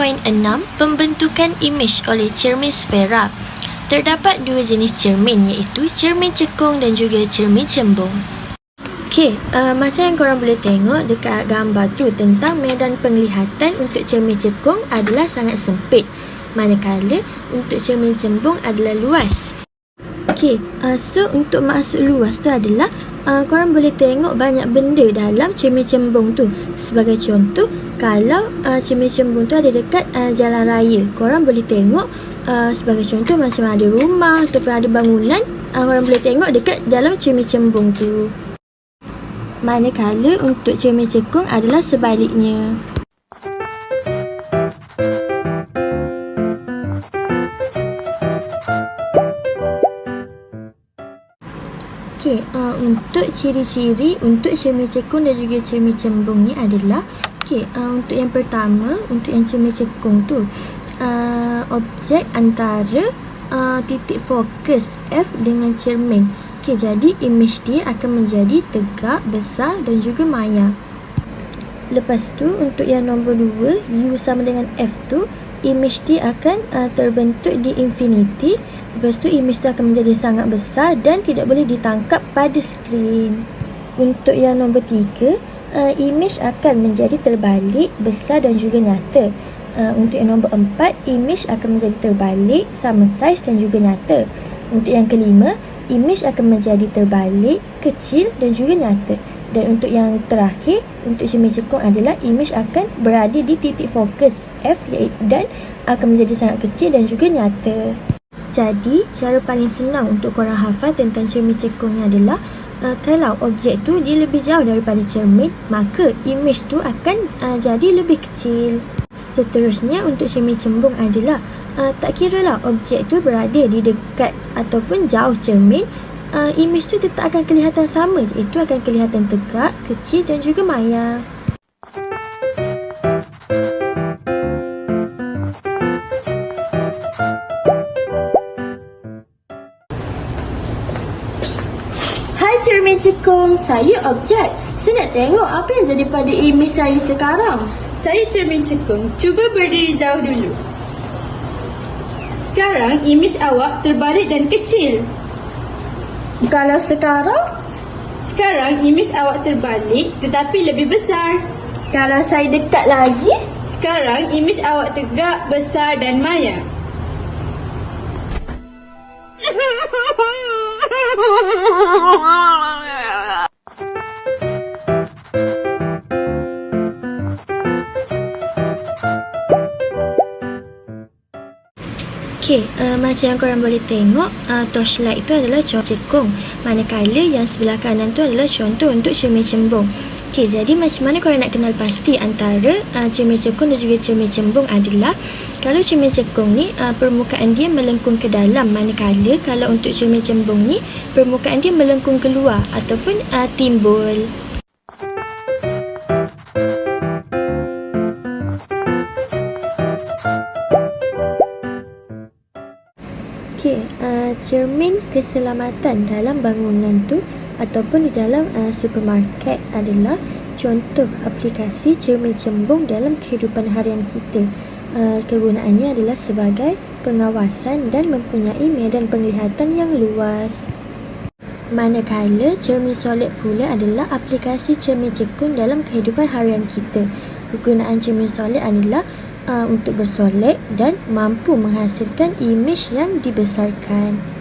Pembentukan imej oleh cermin sfera. Terdapat dua jenis cermin, iaitu cermin cekung dan juga cermin cembung. Macam yang korang boleh tengok dekat gambar tu, tentang medan penglihatan untuk cermin cekung adalah sangat sempit, manakala untuk cermin cembung adalah luas. So untuk maksud luas tu adalah korang boleh tengok banyak benda dalam cermin cembung tu. Sebagai contoh, kalau cermin cembung tu ada dekat jalan raya, korang boleh tengok sebagai contoh macam ada rumah ataupun ada bangunan, korang boleh tengok dekat dalam cermin cembung tu. Manakala untuk cermin cekung adalah sebaliknya. Untuk ciri-ciri untuk cermin cekung dan juga cermin cembung ni adalah, untuk yang pertama, untuk yang cermin cekung tu, objek antara titik fokus F dengan cermin. Jadi imej dia akan menjadi tegak, besar dan juga maya. Lepas tu untuk yang nombor 2, U sama dengan F tu, imej dia akan terbentuk di infinity. Lepas tu imej tu akan menjadi sangat besar dan tidak boleh ditangkap pada skrin. Untuk yang nombor 3, imej akan menjadi terbalik, besar dan juga nyata. Untuk yang nombor 4, imej akan menjadi terbalik, sama saiz dan juga nyata. Untuk yang kelima, imej akan menjadi terbalik, kecil dan juga nyata. Dan untuk yang terakhir, untuk cermin cekung adalah imej akan berada di titik fokus F dan akan menjadi sangat kecil dan juga nyata. Jadi, cara paling senang untuk korang hafal tentang cermin cekung ni adalah kalau objek tu dia lebih jauh daripada cermin, maka imej tu akan jadi lebih kecil. Seterusnya untuk cermin cembung adalah tak kira lah objek tu berada di dekat ataupun jauh cermin, imej tu tetap akan kelihatan sama, iaitu akan kelihatan tegak, kecil dan juga maya. Hai cermin cekung, saya objek. Saya nak tengok apa yang jadi pada imej saya sekarang. Saya cermin cekung, cuba berdiri jauh dulu. Sekarang imej awak terbalik dan kecil. Kalau sekarang? Sekarang imej awak terbalik tetapi lebih besar. Kalau saya dekat lagi? Sekarang imej awak tegak, besar dan maya. Macam yang korang boleh tengok, torchlight itu adalah contoh cekung, manakala yang sebelah kanan tu adalah contoh untuk cermin cembung. Jadi macam mana korang nak kenal pasti antara cermin cekung dan juga cermin cembung adalah, kalau cermin cekung ni permukaan dia melengkung ke dalam, manakala kalau untuk cermin cembung ni permukaan dia melengkung keluar ataupun timbul. Cermin keselamatan dalam bangunan tu ataupun di dalam supermarket adalah contoh aplikasi cermin cembung dalam kehidupan harian kita. Kegunaannya adalah sebagai pengawasan dan mempunyai medan penglihatan yang luas. Manakala cermin solid pula adalah aplikasi cermin cekung dalam kehidupan harian kita. Kegunaan cermin solid adalah untuk bersolek dan mampu menghasilkan imej yang dibesarkan.